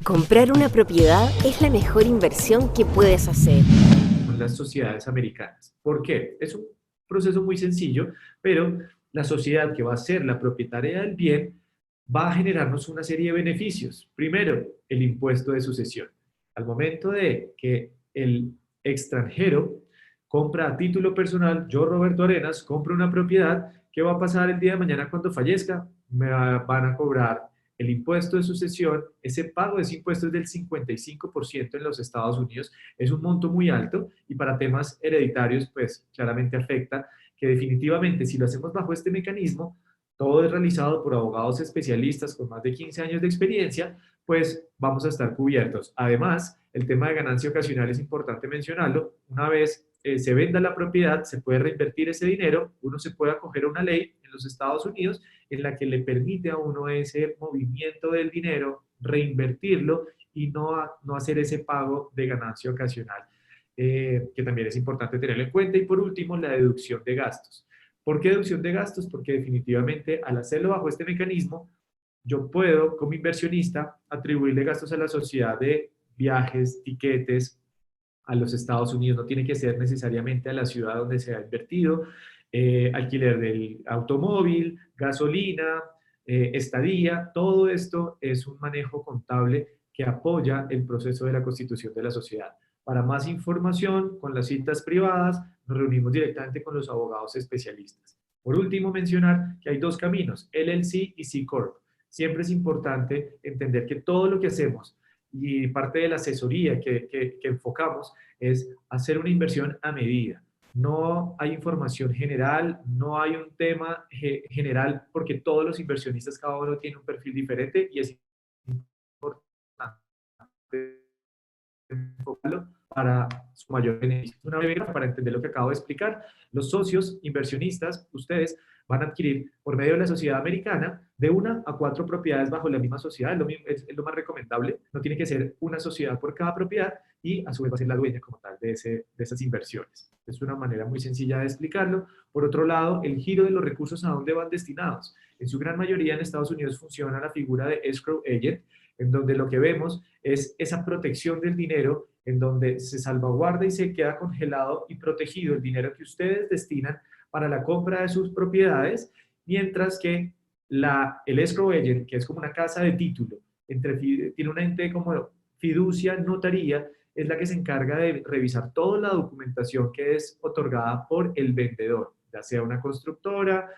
Comprar una propiedad es la mejor inversión que puedes hacer. Con las sociedades americanas. ¿Por qué? Es un proceso muy sencillo, pero la sociedad que va a ser la propietaria del bien va a generarnos una serie de beneficios. Primero, el impuesto de sucesión. Al momento de que el extranjero compra a título personal, yo, Roberto Arenas, compro una propiedad, ¿qué va a pasar el día de mañana cuando fallezca? Van a cobrar el impuesto de sucesión. Ese pago de ese impuesto es del 55% en los Estados Unidos. Es un monto muy alto y para temas hereditarios, pues claramente afecta, que definitivamente si lo hacemos bajo este mecanismo, todo es realizado por abogados especialistas con más de 15 años de experiencia, pues vamos a estar cubiertos. Además, el tema de ganancia ocasional es importante mencionarlo. Una vez se venda la propiedad, se puede reinvertir ese dinero, uno se puede acoger a una ley en los Estados Unidos en la que le permite a uno ese movimiento del dinero, reinvertirlo y no hacer ese pago de ganancia ocasional, que también es importante tenerlo en cuenta. Y por último, la deducción de gastos. ¿Por qué deducción de gastos? Porque definitivamente al hacerlo bajo este mecanismo, yo puedo, como inversionista, atribuirle gastos a la sociedad de viajes, tiquetes a los Estados Unidos. No tiene que ser necesariamente a la ciudad donde se ha invertido, alquiler del automóvil, gasolina, estadía. Todo esto es un manejo contable que apoya el proceso de la constitución de la sociedad. Para más información, con las citas privadas, nos reunimos directamente con los abogados especialistas. Por último, mencionar que hay dos caminos, LLC y C Corp. Siempre es importante entender que todo lo que hacemos y parte de la asesoría que enfocamos es hacer una inversión a medida. No hay información general, no hay un tema general, porque todos los inversionistas, cada uno tiene un perfil diferente y es importante enfocarlo para su mayor beneficio. Una breve para entender lo que acabo de explicar. Los socios inversionistas, ustedes, van a adquirir por medio de la sociedad americana de 1 a 4 propiedades bajo la misma sociedad. Es lo más recomendable. No tiene que ser una sociedad por cada propiedad y a su vez va a ser la dueña como tal de esas inversiones. Es una manera muy sencilla de explicarlo. Por otro lado, el giro de los recursos, ¿a dónde van destinados? En su gran mayoría en Estados Unidos funciona la figura de escrow agent, en donde lo que vemos es esa protección del dinero, en donde se salvaguarda y se queda congelado y protegido el dinero que ustedes destinan para la compra de sus propiedades, mientras que el escrow agent, que es como una casa de título, tiene un ente como fiducia, notaría, es la que se encarga de revisar toda la documentación que es otorgada por el vendedor, ya sea una constructora,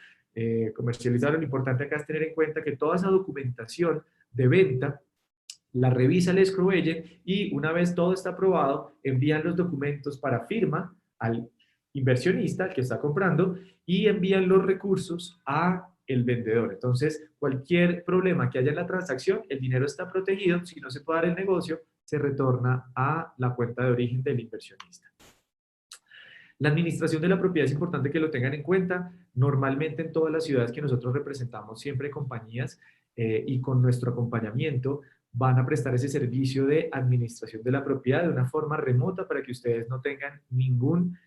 comercializadora. Lo importante acá es tener en cuenta que toda esa documentación de venta la revisa el escrow agent y una vez todo está aprobado, envían los documentos para firma al inversionista, al que está comprando, y envían los recursos a el vendedor. Entonces, cualquier problema que haya en la transacción, el dinero está protegido. Si no se puede dar el negocio, se retorna a la cuenta de origen del inversionista. La administración de la propiedad es importante que lo tengan en cuenta. Normalmente en todas las ciudades que nosotros representamos, siempre compañías y con nuestro acompañamiento van a prestar ese servicio de administración de la propiedad de una forma remota para que ustedes no tengan ningún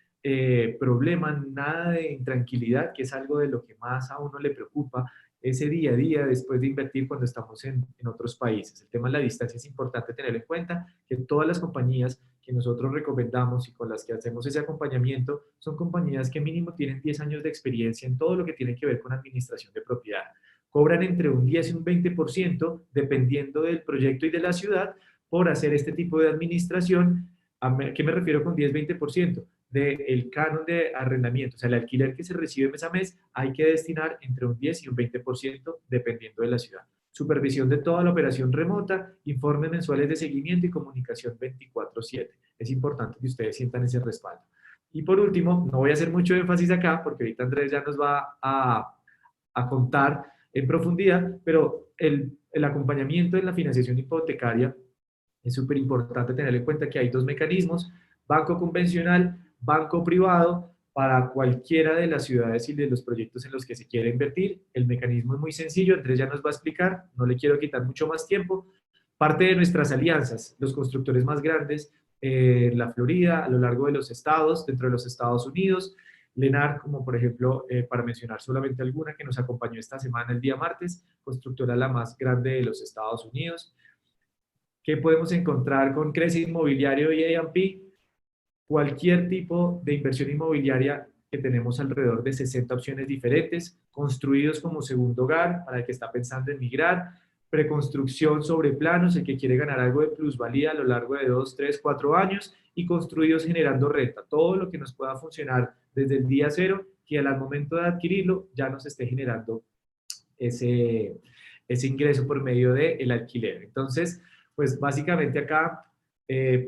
problema, nada de intranquilidad, que es algo de lo que más a uno le preocupa ese día a día después de invertir cuando estamos en otros países. El tema de la distancia es importante tenerlo en cuenta, que todas las compañías que nosotros recomendamos y con las que hacemos ese acompañamiento son compañías que mínimo tienen 10 años de experiencia en todo lo que tiene que ver con administración de propiedad. Cobran entre un 10 y un 20% dependiendo del proyecto y de la ciudad por hacer este tipo de administración. ¿A qué me refiero con 10-20%? Del canon de arrendamiento, o sea, el alquiler que se recibe mes a mes, hay que destinar entre un 10 y un 20% dependiendo de la ciudad. Supervisión de toda la operación remota, informes mensuales de seguimiento y comunicación 24/7. Es importante que ustedes sientan ese respaldo. Y por último, no voy a hacer mucho énfasis acá, porque ahorita Andrés ya nos va a contar en profundidad, pero el acompañamiento en la financiación hipotecaria es súper importante tener en cuenta que hay dos mecanismos: banco convencional, banco privado. Para cualquiera de las ciudades y de los proyectos en los que se quiere invertir, el mecanismo es muy sencillo. Andrés ya nos va a explicar, no le quiero quitar mucho más tiempo. Parte de nuestras alianzas, los constructores más grandes en la Florida, a lo largo de los estados, dentro de los Estados Unidos, Lenar, como por ejemplo, para mencionar solamente alguna, que nos acompañó esta semana el día martes, constructora la más grande de los Estados Unidos, ¿Qué podemos encontrar con Crece Inmobiliario y A&P? Cualquier tipo de inversión inmobiliaria que tenemos alrededor de 60 opciones diferentes, construidos como segundo hogar para el que está pensando en migrar, preconstrucción sobre planos, el que quiere ganar algo de plusvalía a lo largo de 2, 3, 4 años, y construidos generando renta. Todo lo que nos pueda funcionar desde el día cero, que al momento de adquirirlo ya nos esté generando ese, ese ingreso por medio del alquiler. Entonces, pues básicamente acá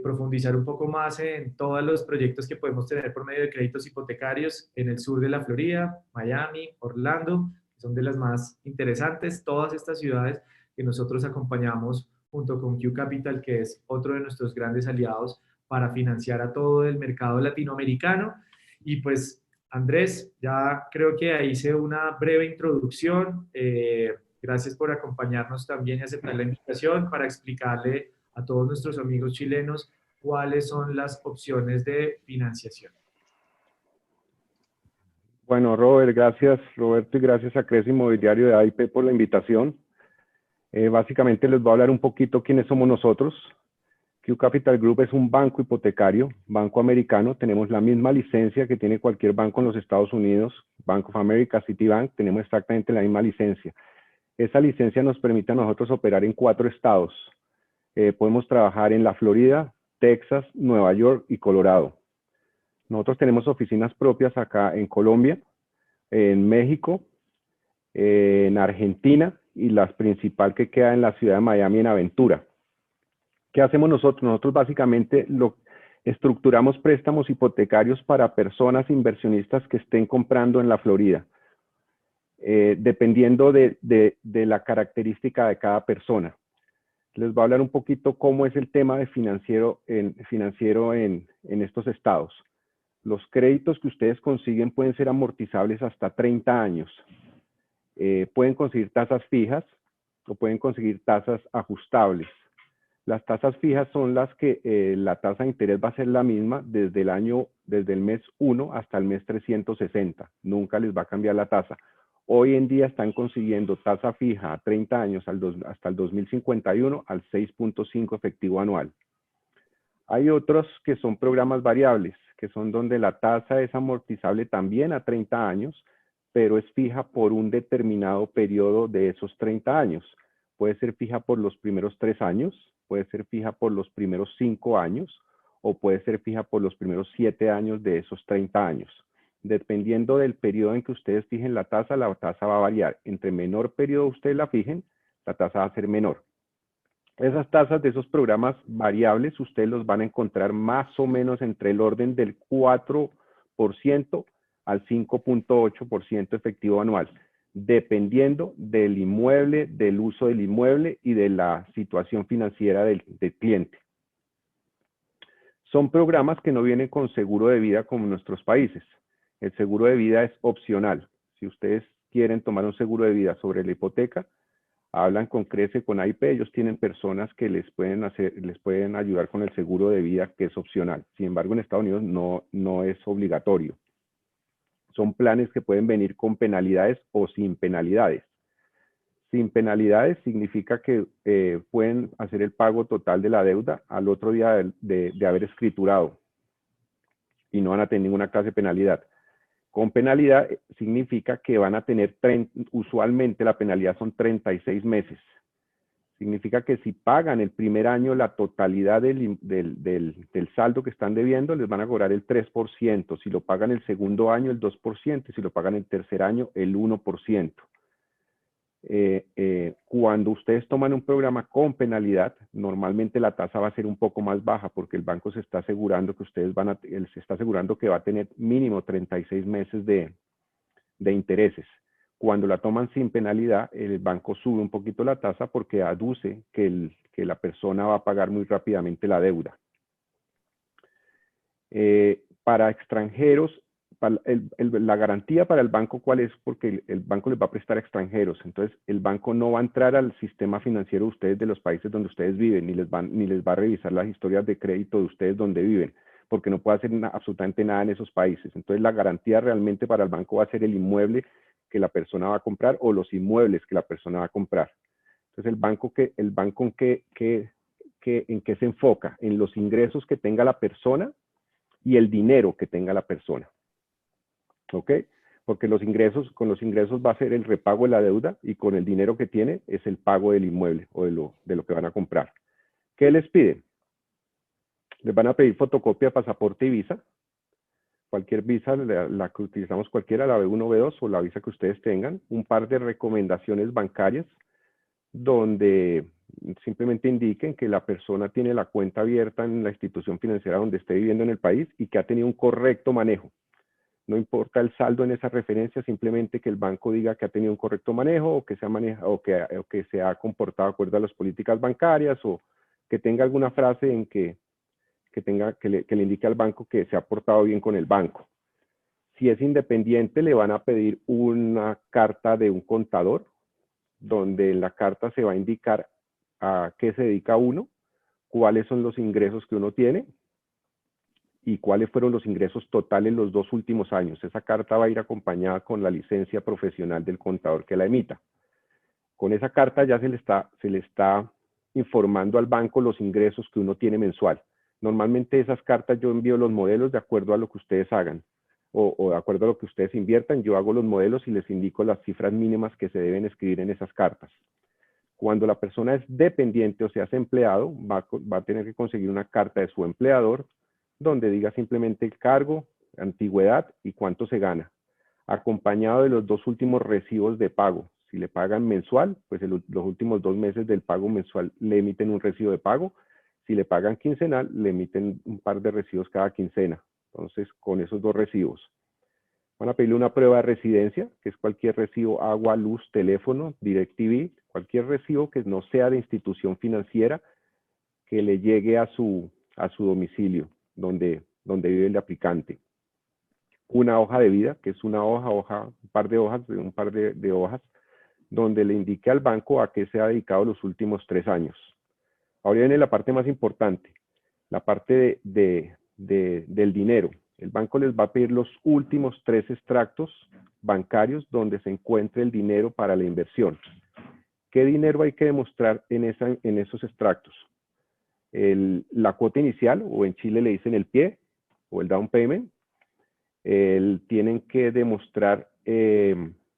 profundizar un poco más en todos los proyectos que podemos tener por medio de créditos hipotecarios en el sur de la Florida, Miami, Orlando, que son de las más interesantes, todas estas ciudades que nosotros acompañamos junto con Q Capital, que es otro de nuestros grandes aliados para financiar a todo el mercado latinoamericano. Y pues Andrés, ya creo que hice una breve introducción. Gracias por acompañarnos también y aceptar la invitación para explicarle a todos nuestros amigos chilenos cuáles son las opciones de financiación. Bueno, Robert, gracias, Roberto, y gracias a Crece Inmobiliario de AIP por la invitación. Básicamente les voy a hablar un poquito quiénes somos nosotros. Q Capital Group es un banco hipotecario, banco americano. Tenemos la misma licencia que tiene cualquier banco en los Estados Unidos. Bank of America, Citibank, tenemos exactamente la misma licencia. Esa licencia nos permite a nosotros operar en 4 estados. Podemos trabajar en la Florida, Texas, Nueva York y Colorado. Nosotros tenemos oficinas propias acá en Colombia, en México, en Argentina y la principal que queda en la ciudad de Miami, en Aventura. ¿Qué hacemos nosotros? Nosotros básicamente estructuramos préstamos hipotecarios para personas inversionistas que estén comprando en la Florida, dependiendo de la característica de cada persona. Les voy a hablar un poquito cómo es el tema de financiero en estos estados. Los créditos que ustedes consiguen pueden ser amortizables hasta 30 años. Pueden conseguir tasas fijas o pueden conseguir tasas ajustables. Las tasas fijas son las que la tasa de interés va a ser la misma desde el mes 1 hasta el mes 360. Nunca les va a cambiar la tasa. Hoy en día están consiguiendo tasa fija a 30 años hasta el 2051 al 6.5 efectivo anual. Hay otros que son programas variables, que son donde la tasa es amortizable también a 30 años, pero es fija por un determinado periodo de esos 30 años. Puede ser fija por los primeros 3 años, puede ser fija por los primeros 5 años, o puede ser fija por los primeros 7 años de esos 30 años. Dependiendo del periodo en que ustedes fijen la tasa va a variar. Entre menor periodo ustedes la fijen, la tasa va a ser menor. Esas tasas de esos programas variables ustedes los van a encontrar más o menos entre el orden del 4% al 5.8% efectivo anual, dependiendo del inmueble, del uso del inmueble y de la situación financiera del cliente. Son programas que no vienen con seguro de vida como en nuestros países. El seguro de vida es opcional. Si ustedes quieren tomar un seguro de vida sobre la hipoteca, hablan con Crece, con AIP, ellos tienen personas que les pueden ayudar con el seguro de vida, que es opcional. Sin embargo, en Estados Unidos no es obligatorio. Son planes que pueden venir con penalidades o sin penalidades. Sin penalidades significa que pueden hacer el pago total de la deuda al otro día de haber escriturado y no van a tener ninguna clase de penalidad. Con penalidad significa que van a tener, usualmente la penalidad son 36 meses. Significa que si pagan el primer año la totalidad del saldo que están debiendo, les van a cobrar el 3%. Si lo pagan el segundo año, el 2%. Y si lo pagan el tercer año, el 1%. Cuando ustedes toman un programa con penalidad, normalmente la tasa va a ser un poco más baja porque el banco se está asegurando que va a tener mínimo 36 meses de intereses. Cuando la toman sin penalidad, el banco sube un poquito la tasa porque aduce que la persona va a pagar muy rápidamente la deuda. Para extranjeros, la garantía para el banco, ¿cuál es? Porque el banco les va a prestar a extranjeros. Entonces, el banco no va a entrar al sistema financiero de ustedes de los países donde ustedes viven, ni les va a revisar las historias de crédito de ustedes donde viven, porque no puede hacer absolutamente nada en esos países. Entonces, la garantía realmente para el banco va a ser el inmueble que la persona va a comprar o los inmuebles que la persona va a comprar. Entonces, el banco en qué se enfoca, en los ingresos que tenga la persona y el dinero que tenga la persona. ¿Ok? Porque con los ingresos va a ser el repago de la deuda y con el dinero que tiene es el pago del inmueble o de lo que van a comprar. ¿Qué les piden? Les van a pedir fotocopia de pasaporte y visa. Cualquier visa, la que utilizamos cualquiera, la B1, B2 o la visa que ustedes tengan. Un par de recomendaciones bancarias donde simplemente indiquen que la persona tiene la cuenta abierta en la institución financiera donde esté viviendo en el país y que ha tenido un correcto manejo. No importa el saldo en esa referencia, simplemente que el banco diga que ha tenido un correcto manejo o que se ha comportado de acuerdo a las políticas bancarias o que tenga alguna frase en que le indique al banco que se ha portado bien con el banco. Si es independiente, le van a pedir una carta de un contador, donde en la carta se va a indicar a qué se dedica uno, cuáles son los ingresos que uno tiene y cuáles fueron los ingresos totales los 2 últimos años. Esa carta va a ir acompañada con la licencia profesional del contador que la emita. Con esa carta ya se le está informando al banco los ingresos que uno tiene mensual. Normalmente esas cartas yo envío los modelos de acuerdo a lo que ustedes hagan o de acuerdo a lo que ustedes inviertan. Yo hago los modelos y les indico las cifras mínimas que se deben escribir en esas cartas. Cuando la persona es dependiente o sea empleado, va a tener que conseguir una carta de su empleador donde diga simplemente el cargo, antigüedad y cuánto se gana, acompañado de los 2 últimos recibos de pago. Si le pagan mensual, pues los últimos 2 meses del pago mensual le emiten un recibo de pago. Si le pagan quincenal, le emiten un par de recibos cada quincena. Entonces, con esos 2 recibos. Van a pedirle una prueba de residencia, que es cualquier recibo, agua, luz, teléfono, DirecTV, cualquier recibo que no sea de institución financiera que le llegue a su domicilio, donde vive el aplicante. Una hoja de vida, que es un par de hojas, donde le indique al banco a qué se ha dedicado los últimos 3 años. Ahora viene la parte más importante, la parte del dinero. El banco les va a pedir los últimos 3 extractos bancarios donde se encuentre el dinero para la inversión. ¿Qué dinero hay que demostrar en esos extractos? La cuota inicial, o en Chile le dicen el pie, o el down payment. Tienen que demostrar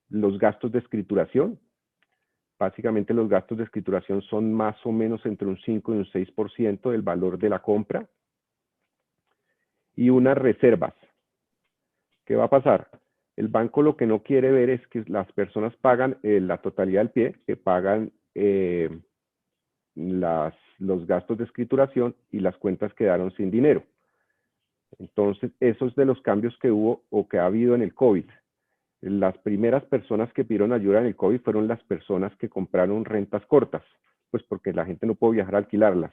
los gastos de escrituración. Básicamente los gastos de escrituración son más o menos entre un 5 y un 6% del valor de la compra. Y unas reservas. ¿Qué va a pasar? El banco lo que no quiere ver es que las personas pagan la totalidad del pie, que pagan los gastos de escrituración y las cuentas quedaron sin dinero. Entonces, eso es de los cambios que hubo o que ha habido en el COVID. Las primeras personas que pidieron ayuda en el COVID fueron las personas que compraron rentas cortas, pues porque la gente no puede viajar a alquilarlas.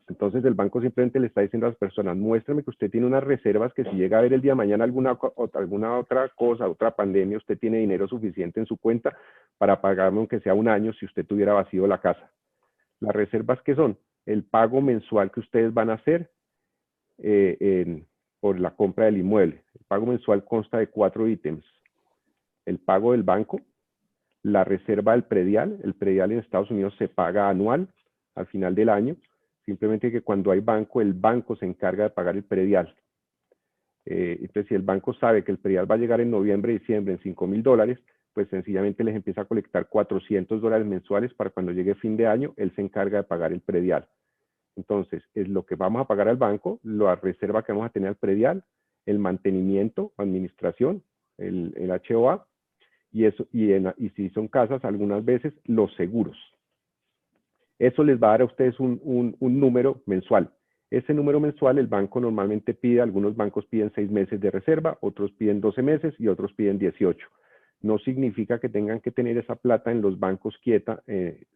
Entonces el banco simplemente le está diciendo a las personas, muéstrame que usted tiene unas reservas, que si llega a haber el día de mañana alguna otra cosa, otra pandemia, usted tiene dinero suficiente en su cuenta para pagarme aunque sea un año si usted tuviera vacío la casa. Las reservas, ¿qué son? El pago mensual que ustedes van a hacer por la compra del inmueble. El pago mensual consta de 4 ítems. El pago del banco, la reserva del predial. El predial en Estados Unidos se paga anual, al final del año. Simplemente que cuando hay banco, el banco se encarga de pagar el predial. Entonces, si el banco sabe que el predial va a llegar en noviembre, diciembre en $5,000, pues sencillamente les empieza a colectar $400 mensuales para cuando llegue fin de año, él se encarga de pagar el predial. Entonces, es lo que vamos a pagar al banco, la reserva que vamos a tener al predial, el mantenimiento, administración, el HOA, y si son casas, algunas veces los seguros. Eso les va a dar a ustedes un número mensual. Ese número mensual el banco normalmente pide, algunos bancos piden 6 meses de reserva, otros piden 12 meses y otros piden 18. No significa que tengan que tener esa plata en los bancos quieta,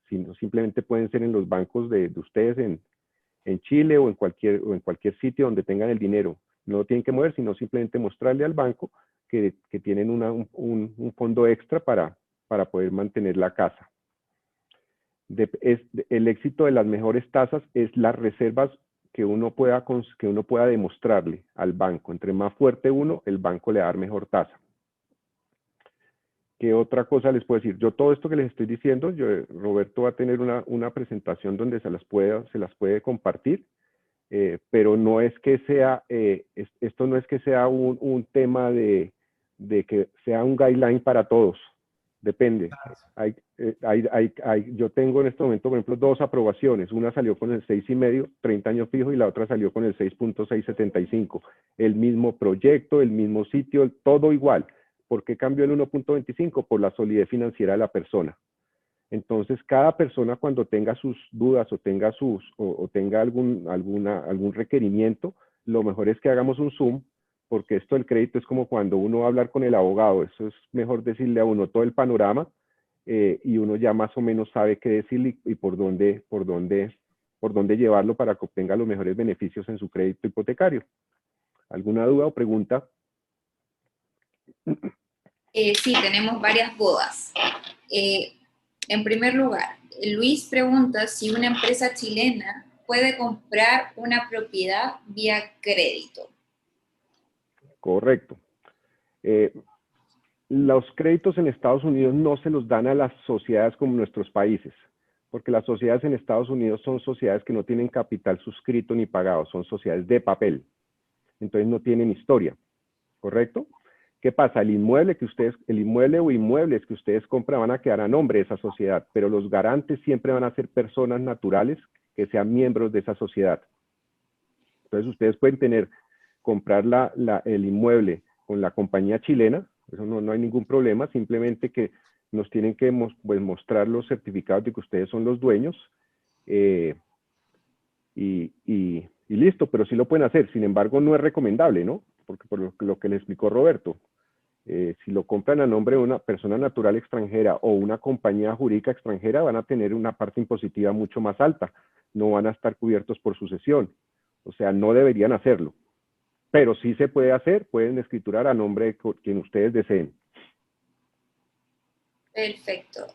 sino simplemente pueden ser en los bancos de ustedes en Chile o en cualquier sitio donde tengan el dinero. No lo tienen que mover, sino simplemente mostrarle al banco que tienen un fondo extra para poder mantener la casa. El éxito de las mejores tasas es las reservas que uno pueda demostrarle al banco. Entre más fuerte uno, el banco le va a dar mejor tasa. ¿Qué otra cosa les puedo decir? Yo todo esto que les estoy diciendo, Roberto va a tener una presentación donde se las puede compartir, pero no es que sea, esto no es que sea un tema de que sea un guideline para todos, depende. Yo tengo en este momento, por ejemplo, 2 aprobaciones. Una salió con el 6,5, 30 años fijo, y la otra salió con el 6,675. El mismo proyecto, el mismo sitio, todo igual. ¿Por qué cambió el 1,25? Por la solidez financiera de la persona. Entonces, cada persona cuando tenga sus dudas o tenga, tenga algún requerimiento, lo mejor es que hagamos un Zoom, porque esto del crédito es como cuando uno va a hablar con el abogado. Eso es mejor decirle a uno todo el panorama y uno ya más o menos sabe qué decirle y por dónde llevarlo para que obtenga los mejores beneficios en su crédito hipotecario. ¿Alguna duda o pregunta? Sí, tenemos varias dudas. En primer lugar, Luis pregunta si una empresa chilena puede comprar una propiedad vía crédito. Correcto. Los créditos en Estados Unidos no se los dan a las sociedades como en nuestros países, porque las sociedades en Estados Unidos son sociedades que no tienen capital suscrito ni pagado, son sociedades de papel. Entonces no tienen historia, ¿correcto? ¿Qué pasa? El inmueble o inmuebles que ustedes compran van a quedar a nombre de esa sociedad, pero los garantes siempre van a ser personas naturales que sean miembros de esa sociedad. Entonces ustedes pueden comprar el inmueble con la compañía chilena, eso no hay ningún problema, simplemente que nos tienen que mostrar los certificados de que ustedes son los dueños y listo, pero sí lo pueden hacer. Sin embargo, no es recomendable, ¿no? Porque por lo que le explicó Roberto, si lo compran a nombre de una persona natural extranjera o una compañía jurídica extranjera, van a tener una parte impositiva mucho más alta, no van a estar cubiertos por sucesión, o sea, no deberían hacerlo. Pero sí se puede hacer, pueden escriturar a nombre de quien ustedes deseen. Perfecto.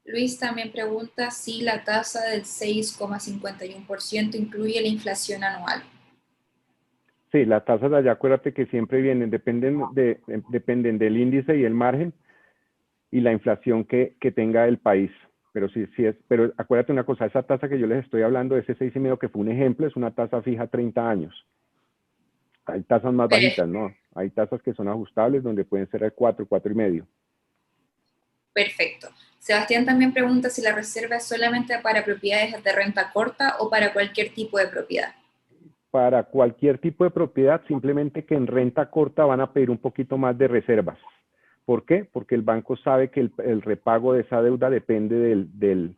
Luis también pregunta si la tasa del 6,51% incluye la inflación anual. Sí, las tasas de allá, acuérdate que siempre vienen, dependen del índice y el margen y la inflación que tenga el país. Pero pero acuérdate una cosa, esa tasa que yo les estoy hablando, ese 6,5 que fue un ejemplo, es una tasa fija 30 años. Hay tasas más bajitas, ¿no? Hay tasas que son ajustables donde pueden ser el 4, 4,5. Perfecto. Sebastián también pregunta si la reserva es solamente para propiedades de renta corta o para cualquier tipo de propiedad. Para cualquier tipo de propiedad, simplemente que en renta corta van a pedir un poquito más de reservas. ¿Por qué? Porque el banco sabe que el repago de esa deuda depende del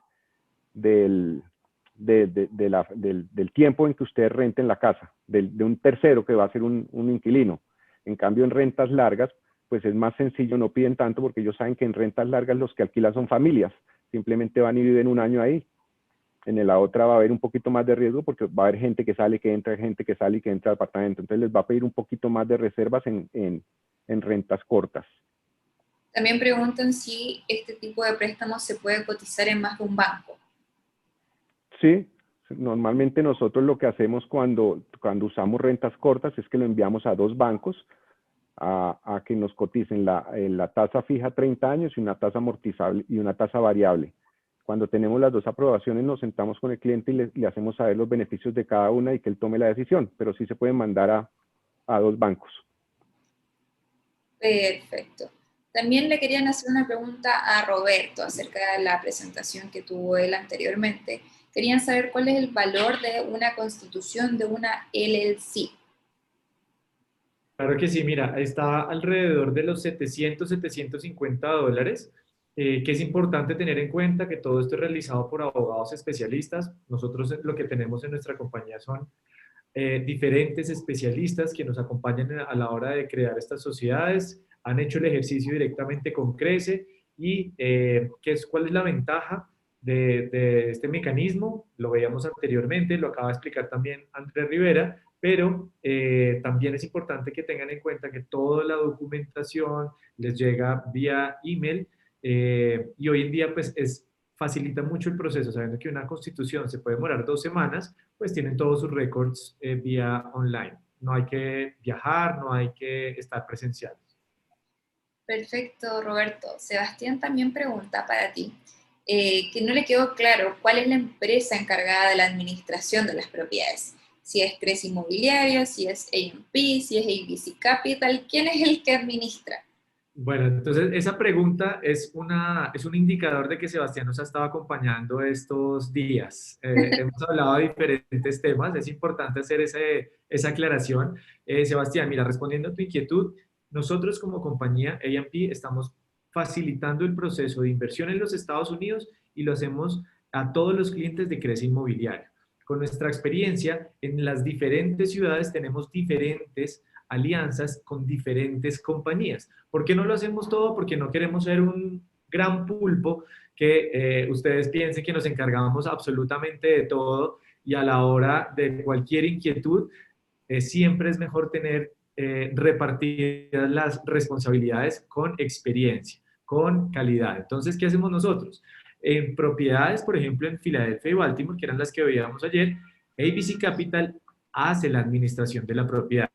tiempo en que ustedes renten la casa, de un tercero que va a ser un inquilino. En cambio, en rentas largas, pues es más sencillo, no piden tanto porque ellos saben que en rentas largas los que alquilan son familias, simplemente van y viven un año ahí. En la otra va a haber un poquito más de riesgo porque va a haber gente que sale, que entra, gente que sale y que entra al apartamento. Entonces les va a pedir un poquito más de reservas en rentas cortas. También preguntan si este tipo de préstamos se puede cotizar en más de un banco. Sí, normalmente nosotros lo que hacemos cuando usamos rentas cortas es que lo enviamos a 2 bancos a que nos coticen la tasa fija 30 años y una tasa amortizable y una tasa variable. Cuando tenemos las 2 aprobaciones nos sentamos con el cliente y le hacemos saber los beneficios de cada una y que él tome la decisión, pero sí se pueden mandar a 2 bancos. Perfecto. También le querían hacer una pregunta a Roberto acerca de la presentación que tuvo él anteriormente. Querían saber cuál es el valor de una constitución de una LLC. Claro que sí, mira, está alrededor de los 700, $750, que es importante tener en cuenta que todo esto es realizado por abogados especialistas. Nosotros lo que tenemos en nuestra compañía son diferentes especialistas que nos acompañan a la hora de crear estas sociedades, han hecho el ejercicio directamente con Crece y ¿cuál es la ventaja de este mecanismo? Lo veíamos anteriormente, lo acaba de explicar también Andrés Rivera, pero también es importante que tengan en cuenta que toda la documentación les llega vía email y hoy en día pues facilita mucho el proceso, sabiendo que una constitución se puede demorar 2 semanas, pues tienen todos sus récords vía online. No hay que viajar, no hay que estar presencial. Perfecto, Roberto. Sebastián también pregunta para ti, que no le quedó claro cuál es la empresa encargada de la administración de las propiedades. Si es Cres Inmobiliario, si es AMP, si es ABC Capital, ¿quién es el que administra? Bueno, entonces esa pregunta es un indicador de que Sebastián nos ha estado acompañando estos días. Hemos hablado de diferentes temas, es importante hacer esa aclaración. Sebastián, mira, respondiendo a tu inquietud, nosotros como compañía A&P estamos facilitando el proceso de inversión en los Estados Unidos y lo hacemos a todos los clientes de Crece Inmobiliario. Con nuestra experiencia en las diferentes ciudades tenemos diferentes alianzas con diferentes compañías. ¿Por qué no lo hacemos todo? Porque no queremos ser un gran pulpo que ustedes piensen que nos encargamos absolutamente de todo y a la hora de cualquier inquietud siempre es mejor tener repartidas las responsabilidades con experiencia, con calidad. Entonces, ¿qué hacemos nosotros? En propiedades, por ejemplo, en Filadelfia y Baltimore, que eran las que veíamos ayer, ABC Capital hace la administración de la propiedad.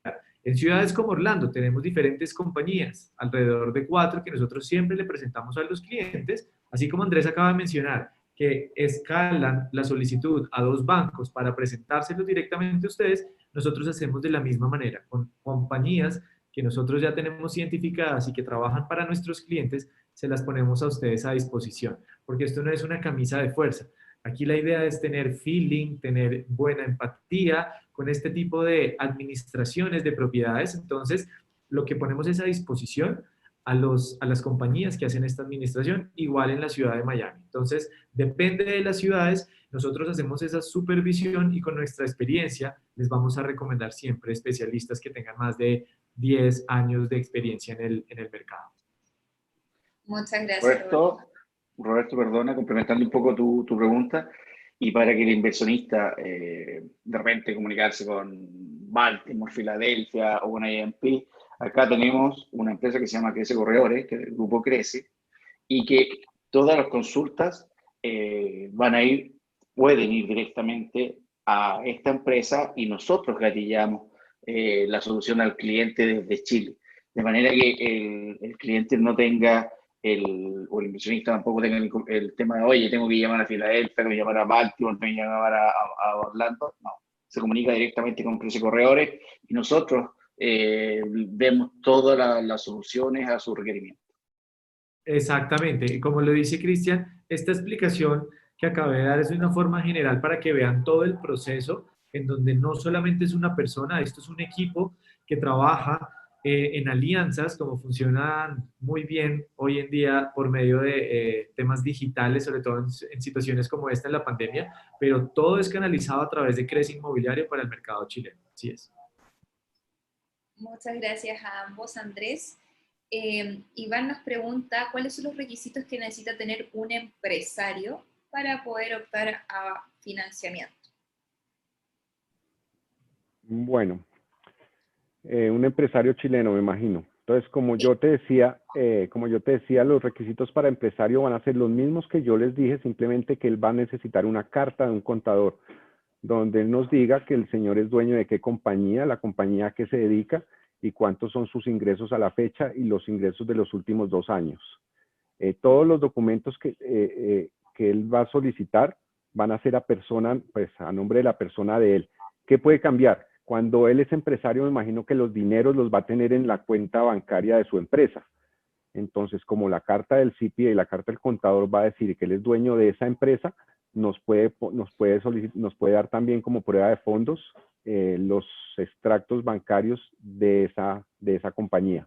En ciudades como Orlando tenemos diferentes compañías, alrededor de 4 que nosotros siempre le presentamos a los clientes, así como Andrés acaba de mencionar, que escalan la solicitud a 2 bancos para presentárselos directamente a ustedes, nosotros hacemos de la misma manera, con compañías que nosotros ya tenemos identificadas y que trabajan para nuestros clientes, se las ponemos a ustedes a disposición, porque esto no es una camisa de fuerza. Aquí la idea es tener feeling, tener buena empatía con este tipo de administraciones de propiedades. Entonces, lo que ponemos es a disposición a las compañías que hacen esta administración, igual en la ciudad de Miami. Entonces, depende de las ciudades, nosotros hacemos esa supervisión y con nuestra experiencia les vamos a recomendar siempre especialistas que tengan más de 10 años de experiencia en el mercado. Muchas gracias, Roberto. Roberto, perdona, complementando un poco tu pregunta, y para que el inversionista de repente comunicarse con Baltimore, Filadelfia o con AMP, acá tenemos una empresa que se llama Crece Corredores, que es el grupo Crece, y que todas las consultas pueden ir directamente a esta empresa y nosotros gatillamos la solución al cliente desde Chile. De manera que el cliente no tenga o el inversionista tampoco tenga el tema de, oye, tengo que llamar a Filadelfia, tengo que llamar a Baltimore, tengo que llamar a Orlando. No, se comunica directamente con Crece Corredores y nosotros vemos todas las soluciones a su requerimiento. Exactamente, y como lo dice Cristian, esta explicación que acabé de dar es de una forma general para que vean todo el proceso en donde no solamente es una persona, esto es un equipo que trabaja en alianzas, como funcionan muy bien hoy en día por medio de temas digitales, sobre todo en situaciones como esta en la pandemia, pero todo es canalizado a través de Crece Inmobiliario para el mercado chileno. Así es. Muchas gracias a ambos, Andrés. Iván nos pregunta, ¿cuáles son los requisitos que necesita tener un empresario para poder optar a financiamiento? Bueno, un empresario chileno, me imagino. Entonces, como yo te decía, los requisitos para empresario van a ser los mismos que yo les dije, simplemente que él va a necesitar una carta de un contador, donde él nos diga que el señor es dueño de qué compañía, la compañía a qué se dedica y cuántos son sus ingresos a la fecha y los ingresos de los últimos 2 años. Todos los documentos que él va a solicitar van a ser a nombre de la persona de él. ¿Qué puede cambiar? Cuando él es empresario, me imagino que los dineros los va a tener en la cuenta bancaria de su empresa. Entonces, como la carta del CPA y la carta del contador va a decir que él es dueño de esa empresa, nos puede dar también como prueba de fondos los extractos bancarios de esa compañía.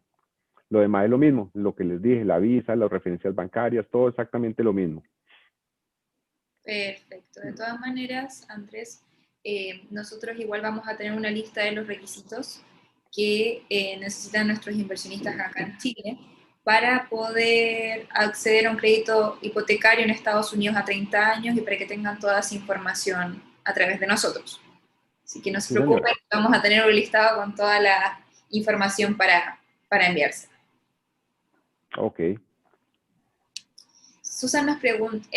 Lo demás es lo mismo, lo que les dije, la visa, las referencias bancarias, todo exactamente lo mismo. Perfecto. De todas maneras, Andrés, nosotros igual vamos a tener una lista de los requisitos que necesitan nuestros inversionistas acá en Chile para poder acceder a un crédito hipotecario en Estados Unidos a 30 años y para que tengan toda esa información a través de nosotros. Así que no se preocupen, vamos a tener un listado con toda la información para enviarse. Ok. Susan nos pregunta,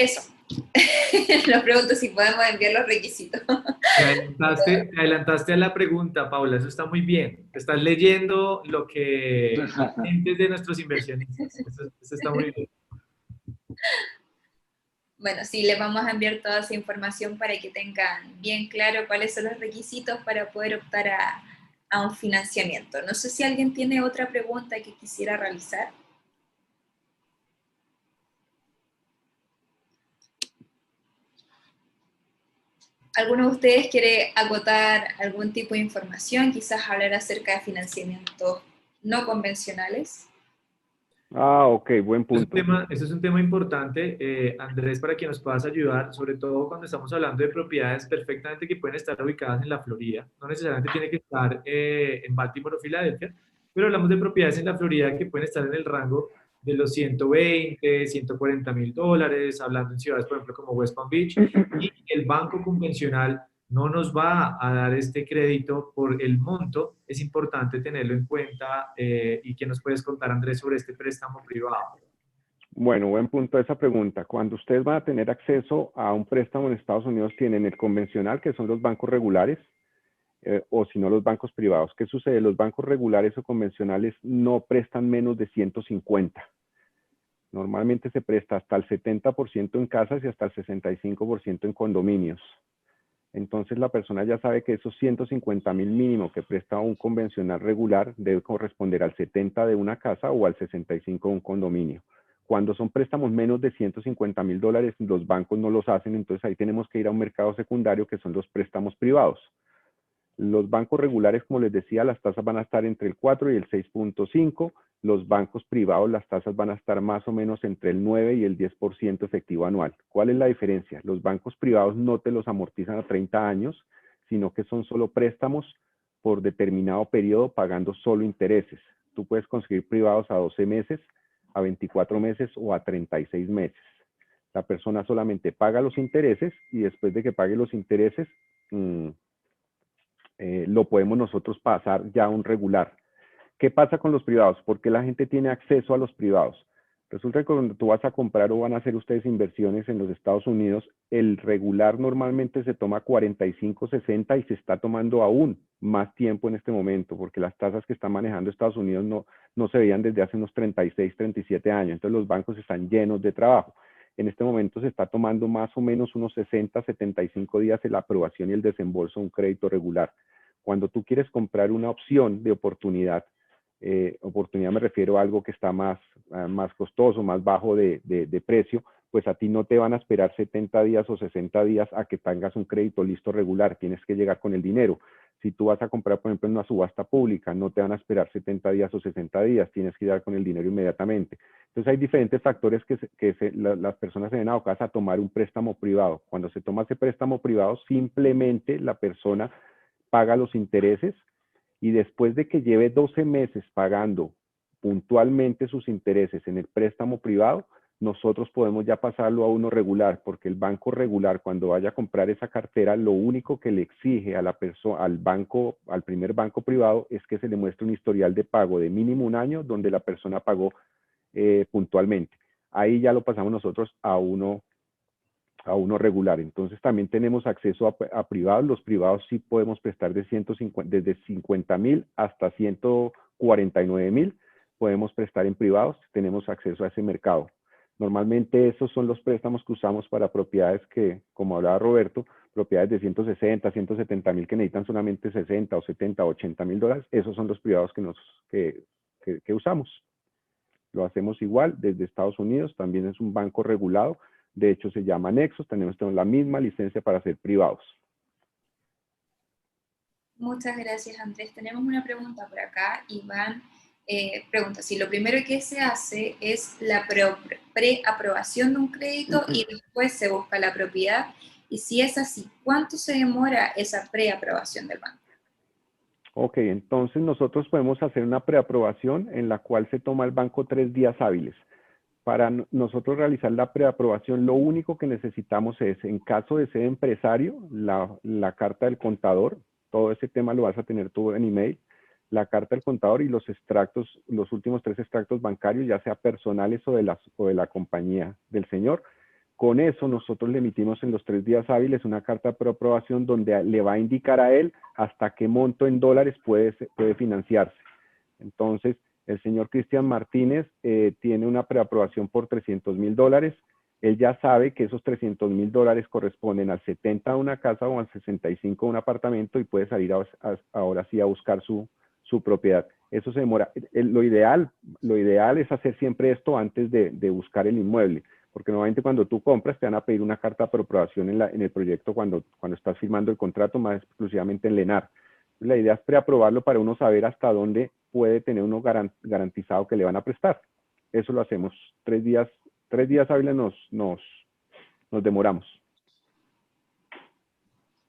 nos pregunta si podemos enviar los requisitos. Te adelantaste a la pregunta, Paula, eso está muy bien. Te estás leyendo lo que sientes de nuestros inversionistas. Eso está muy bien. Bueno, sí, les vamos a enviar toda esa información para que tengan bien claro cuáles son los requisitos para poder optar a un financiamiento. No sé si alguien tiene otra pregunta que quisiera realizar. ¿Alguno de ustedes quiere acotar algún tipo de información, quizás hablar acerca de financiamientos no convencionales? Ah, ok, buen punto. Eso es un tema importante, Andrés, para que nos puedas ayudar, sobre todo cuando estamos hablando de propiedades perfectamente que pueden estar ubicadas en la Florida. No necesariamente tiene que estar en Baltimore o Filadelfia, pero hablamos de propiedades en la Florida que pueden estar en el rango de los 120, 140 mil dólares, hablando en ciudades, por ejemplo, como West Palm Beach, y el banco convencional no nos va a dar este crédito por el monto. Es importante tenerlo en cuenta y que nos puedes contar, Andrés, sobre este préstamo privado. Bueno, buen punto esa pregunta. Cuando ustedes van a tener acceso a un préstamo en Estados Unidos, tienen el convencional, que son los bancos regulares, o si no, los bancos privados. ¿Qué sucede? Los bancos regulares o convencionales no prestan menos de 150. Normalmente se presta hasta el 70% en casas y hasta el 65% en condominios. Entonces la persona ya sabe que esos 150,000 mínimo que presta un convencional regular debe corresponder al 70 de una casa o al 65 de un condominio. Cuando son préstamos menos de 150,000 dólares, los bancos no los hacen, entonces ahí tenemos que ir a un mercado secundario que son los préstamos privados. Los bancos regulares, como les decía, las tasas van a estar entre el 4 y el 6.5. Los bancos privados, las tasas van a estar más o menos entre el 9 y el 10% efectivo anual. ¿Cuál es la diferencia? Los bancos privados no te los amortizan a 30 años, sino que son solo préstamos por determinado periodo pagando solo intereses. Tú puedes conseguir privados a 12 meses, a 24 meses o a 36 meses. La persona solamente paga los intereses y después de que pague los intereses, lo podemos nosotros pasar ya a un regular. ¿Qué pasa con los privados? ¿Por qué la gente tiene acceso a los privados? Resulta que cuando tú vas a comprar o van a hacer ustedes inversiones en los Estados Unidos, el regular normalmente se toma 45, 60 y se está tomando aún más tiempo en este momento, porque las tasas que están manejando Estados Unidos no se veían desde hace unos 36, 37 años. Entonces los bancos están llenos de trabajo. En este momento se está tomando más o menos unos 60, 75 días la aprobación y el desembolso de un crédito regular. Cuando tú quieres comprar una opción de oportunidad, oportunidad me refiero a algo que está más costoso, más bajo de precio, pues a ti no te van a esperar 70 días o 60 días a que tengas un crédito listo regular, tienes que llegar con el dinero. Si tú vas a comprar, por ejemplo, en una subasta pública, no te van a esperar 70 días o 60 días, tienes que llegar con el dinero inmediatamente. Entonces hay diferentes factores que las personas se ven abocadas a tomar un préstamo privado. Cuando se toma ese préstamo privado, simplemente la persona paga los intereses y después de que lleve 12 meses pagando puntualmente sus intereses en el préstamo privado, nosotros podemos ya pasarlo a uno regular, porque el banco regular, cuando vaya a comprar esa cartera, lo único que le exige a la persona, al primer banco privado, es que se le muestre un historial de pago de mínimo un año donde la persona pagó puntualmente. Ahí ya lo pasamos nosotros a uno regular. Entonces también tenemos acceso a privados. Los privados sí podemos prestar desde 50,000 hasta 149,000. Podemos prestar en privados, tenemos acceso a ese mercado. Normalmente esos son los préstamos que usamos para propiedades que, como hablaba Roberto, propiedades de 160, 170,000 que necesitan solamente 60 o 70 o 80,000 dólares. Esos son los privados que usamos. Lo hacemos igual desde Estados Unidos, también es un banco regulado. De hecho, se llama Nexus, tenemos la misma licencia para ser privados. Muchas gracias, Andrés. Tenemos una pregunta por acá. Iván pregunta si lo primero que se hace es la preaprobación de un crédito y después se busca la propiedad. Y si es así, ¿cuánto se demora esa preaprobación del banco? Ok, entonces nosotros podemos hacer una preaprobación en la cual se toma el banco 3 días hábiles. Para nosotros realizar la preaprobación, lo único que necesitamos es, en caso de ser empresario, la carta del contador. Todo ese tema lo vas a tener tú en email. La carta del contador y los extractos, los últimos 3 extractos bancarios, ya sea personales o de la compañía del señor. Con eso nosotros le emitimos en los 3 días hábiles una carta de preaprobación donde le va a indicar a él hasta qué monto en dólares puede financiarse. Entonces, el señor Cristian Martínez tiene una preaprobación por $300,000. Él ya sabe que esos $300,000 corresponden al 70 de una casa o al 65 de un apartamento y puede salir ahora sí a buscar su propiedad. Eso se demora. Lo ideal es hacer siempre esto antes de buscar el inmueble, porque normalmente cuando tú compras te van a pedir una carta de aprobación en el proyecto cuando estás firmando el contrato, más exclusivamente en LENAR. La idea es preaprobarlo para uno saber hasta dónde puede tener uno garantizado que le van a prestar. Eso lo hacemos. 3 días hábiles nos demoramos.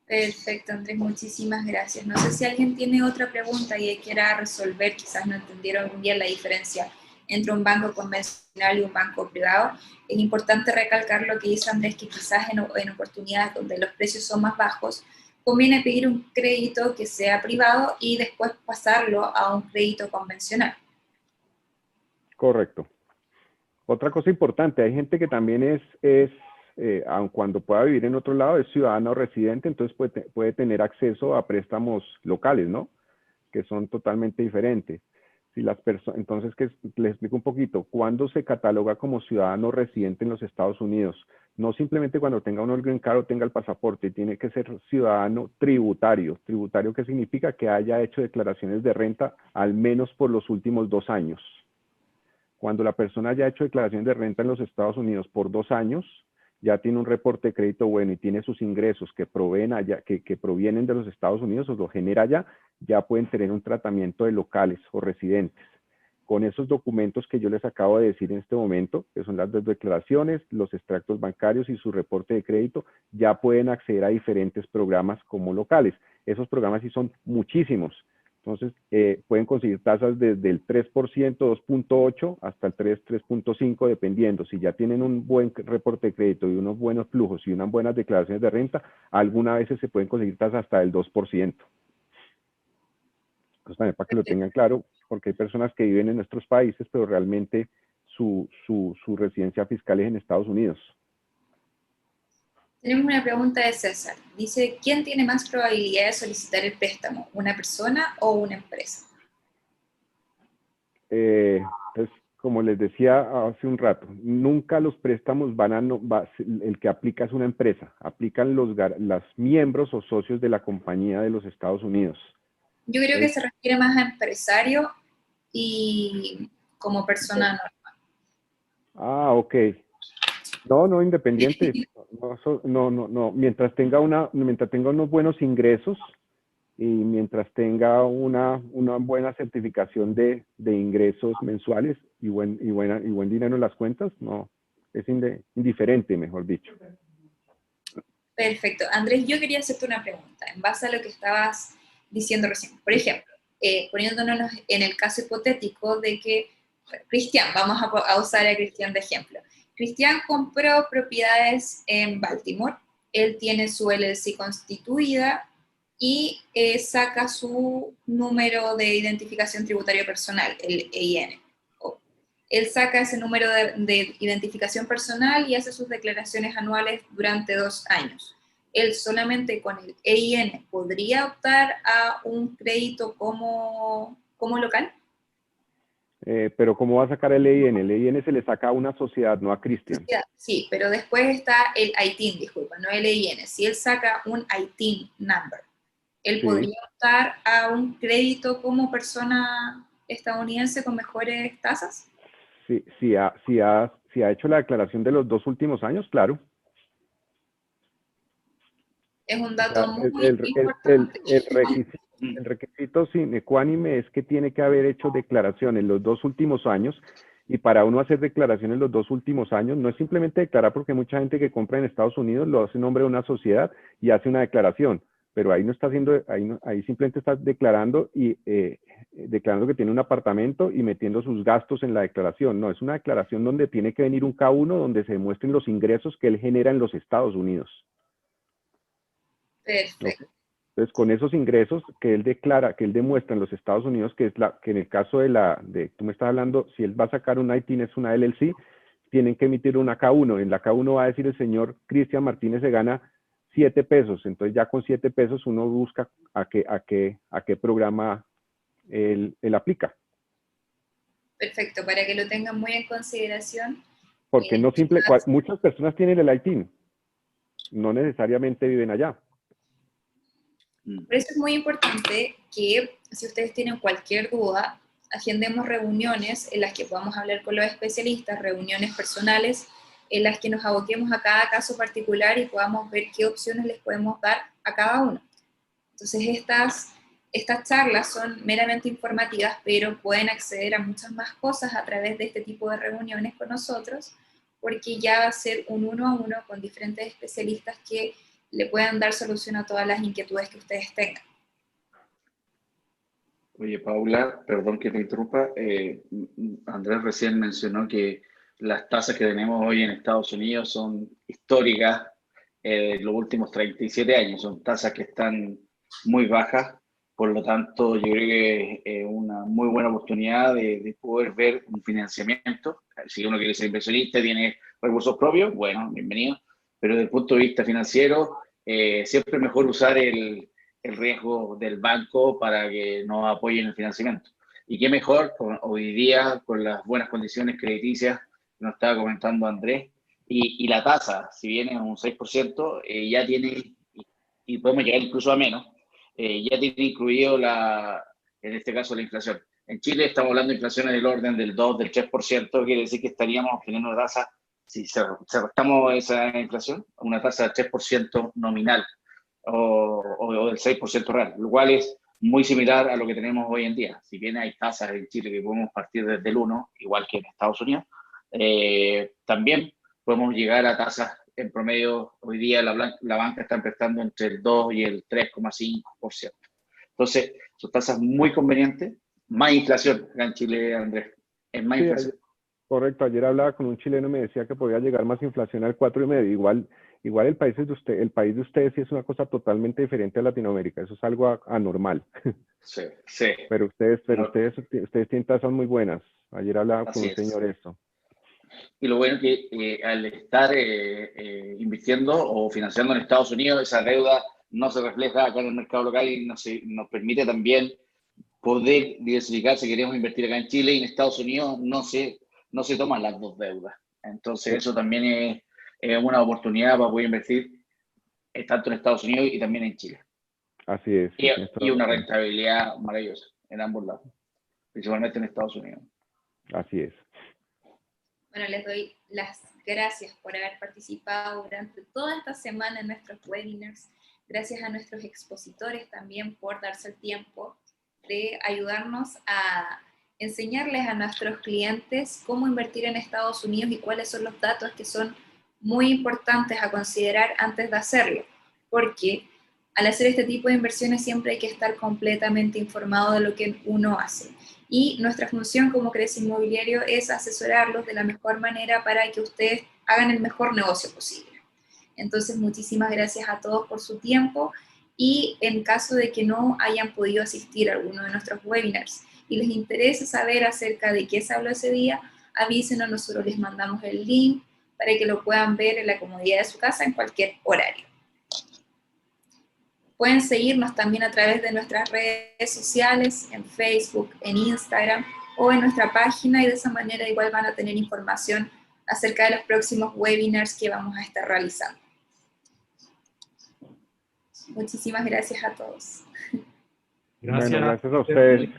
Perfecto, Andrés, muchísimas gracias. No sé si alguien tiene otra pregunta y quiera resolver, quizás no entendieron bien la diferencia entre un banco convencional y un banco privado. Es importante recalcar lo que dice Andrés, que quizás en oportunidades donde los precios son más bajos, conviene pedir un crédito que sea privado y después pasarlo a un crédito convencional. Correcto. Otra cosa importante, hay gente que también aun cuando pueda vivir en otro lado, es ciudadano o residente, entonces puede tener acceso a préstamos locales, ¿no? Que son totalmente diferentes. Entonces, les explico un poquito. ¿Cuándo se cataloga como ciudadano residente en los Estados Unidos? No simplemente cuando tenga un green card o tenga el pasaporte, tiene que ser ciudadano tributario. ¿Tributario qué significa? Que haya hecho declaraciones de renta al menos por los últimos 2 años. Cuando la persona haya hecho declaraciones de renta en los Estados Unidos por 2 años, ya tiene un reporte de crédito bueno y tiene sus ingresos que provienen de los Estados Unidos o lo genera allá, ya pueden tener un tratamiento de locales o residentes. Con esos documentos que yo les acabo de decir en este momento, que son las 2 declaraciones, los extractos bancarios y su reporte de crédito, ya pueden acceder a diferentes programas como locales. Esos programas sí son muchísimos. Entonces, pueden conseguir tasas desde el 3%, 2.8 hasta el 3.5, dependiendo. Si ya tienen un buen reporte de crédito y unos buenos flujos y unas buenas declaraciones de renta, algunas veces se pueden conseguir tasas hasta el 2%. Entonces, también para que lo tengan claro, porque hay personas que viven en nuestros países, pero realmente su residencia fiscal es en Estados Unidos. Tenemos una pregunta de César. Dice, ¿quién tiene más probabilidad de solicitar el préstamo? ¿Una persona o una empresa? Entonces, como les decía hace un rato, nunca los préstamos el que aplica es una empresa, aplican los miembros o socios de la compañía de los Estados Unidos. Yo creo que se refiere más a empresario y como persona normal. Ah, ok. No, independiente. No. Mientras tenga unos buenos ingresos y mientras tenga una buena certificación de ingresos mensuales y buen dinero en las cuentas, no, es indiferente, mejor dicho. Perfecto. Andrés, yo quería hacerte una pregunta en base a lo que estabas diciendo recién. Por ejemplo, poniéndonos en el caso hipotético de que Cristian, vamos a usar a Cristian de ejemplo. Cristian compró propiedades en Baltimore, él tiene su LLC constituida y saca su número de identificación tributario personal, el EIN. Él saca ese número de identificación personal y hace sus declaraciones anuales durante 2 años. Él solamente con el EIN podría optar a un crédito como local. Pero ¿cómo va a sacar el EIN? El EIN se le saca a una sociedad, no a Cristian. Sí, pero después está el ITIN, disculpa, no el EIN. Si él saca un ITIN number, él podría optar a un crédito como persona estadounidense con mejores tasas. Sí, si ha hecho la declaración de los 2 últimos años, claro. Es un dato muy importante. El requisito sine qua non es que tiene que haber hecho declaraciones los 2 últimos años, y para uno hacer declaraciones los 2 últimos años no es simplemente declarar, porque mucha gente que compra en Estados Unidos lo hace en nombre de una sociedad y hace una declaración, pero ahí no está haciendo, ahí simplemente está declarando declarando que tiene un apartamento y metiendo sus gastos en la declaración. No, es una declaración donde tiene que venir un K1 donde se demuestren los ingresos que él genera en los Estados Unidos. Perfecto. Entonces, con esos ingresos que él declara, que él demuestra en los Estados Unidos, que en el caso tú me estás hablando, si él va a sacar un ITIN, es una LLC, tienen que emitir una K1. En la K1 va a decir el señor Cristian Martínez se gana 7 pesos. Entonces ya con 7 pesos uno busca a qué programa él aplica. Perfecto, para que lo tengan muy en consideración. Porque muchas personas tienen el ITIN, no necesariamente viven allá. Por eso es muy importante que si ustedes tienen cualquier duda, agendemos reuniones en las que podamos hablar con los especialistas, reuniones personales en las que nos aboquemos a cada caso particular y podamos ver qué opciones les podemos dar a cada uno. Entonces estas charlas son meramente informativas, pero pueden acceder a muchas más cosas a través de este tipo de reuniones con nosotros, porque ya va a ser un 1 a 1 con diferentes especialistas que le puedan dar solución a todas las inquietudes que ustedes tengan. Oye, Paula, perdón que te interrumpa. Andrés recién mencionó que las tasas que tenemos hoy en Estados Unidos son históricas los últimos 37 años. Son tasas que están muy bajas. Por lo tanto, yo creo que es una muy buena oportunidad de poder ver un financiamiento. Si uno quiere ser inversionista, tiene recursos propios, bueno, bienvenido. Pero desde el punto de vista financiero, siempre es mejor usar el riesgo del banco para que nos apoyen en el financiamiento. Y qué mejor hoy día con las buenas condiciones crediticias que nos estaba comentando Andrés. Y la tasa, si bien es un 6%, ya tiene, y podemos llegar incluso a menos, ya tiene incluido en este caso la inflación. En Chile estamos hablando de inflación del orden del 2, del 3%, quiere decir que estaríamos teniendo una tasa, si restamos esa inflación, una tasa del 3% nominal o del 6% real, lo cual es muy similar a lo que tenemos hoy en día. Si bien hay tasas en Chile que podemos partir desde el 1, igual que en Estados Unidos, también podemos llegar a tasas en promedio. Hoy día la banca está prestando entre el 2 y el 3,5%. Entonces, son tasas muy convenientes. Más inflación acá en Chile, Andrés. Es más inflación. Correcto. Ayer hablaba con un chileno y me decía que podía llegar más inflación al 4,5. Igual el país de ustedes sí es una cosa totalmente diferente a Latinoamérica. Eso es algo anormal. Sí, sí. Pero ustedes tienen tasas muy buenas. Ayer hablaba con un señor esto. Y lo bueno es que al estar invirtiendo o financiando en Estados Unidos, esa deuda no se refleja acá en el mercado local y nos permite también poder diversificar si queremos invertir acá en Chile, y en Estados Unidos no se toman las dos deudas. Entonces eso también es una oportunidad para poder invertir tanto en Estados Unidos y también en Chile. Así es. Y una rentabilidad maravillosa en ambos lados, principalmente en Estados Unidos. Así es. Bueno, les doy las gracias por haber participado durante toda esta semana en nuestros webinars. Gracias a nuestros expositores también por darse el tiempo de ayudarnos a enseñarles a nuestros clientes cómo invertir en Estados Unidos y cuáles son los datos que son muy importantes a considerar antes de hacerlo. Porque al hacer este tipo de inversiones siempre hay que estar completamente informado de lo que uno hace. Y nuestra función como Crece Inmobiliario es asesorarlos de la mejor manera para que ustedes hagan el mejor negocio posible. Entonces, muchísimas gracias a todos por su tiempo, y en caso de que no hayan podido asistir a alguno de nuestros webinars y les interese saber acerca de qué se habló ese día, avísenos, nosotros les mandamos el link para que lo puedan ver en la comodidad de su casa en cualquier horario. Pueden seguirnos también a través de nuestras redes sociales, en Facebook, en Instagram o en nuestra página, y de esa manera igual van a tener información acerca de los próximos webinars que vamos a estar realizando. Muchísimas gracias a todos. Gracias. Bueno, gracias a ustedes.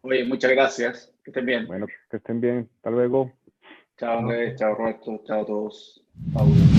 Oye, muchas gracias. Que estén bien. Bueno, que estén bien. Hasta luego. Chao, Andrés. Chao, Roberto. Chao a todos. Paula.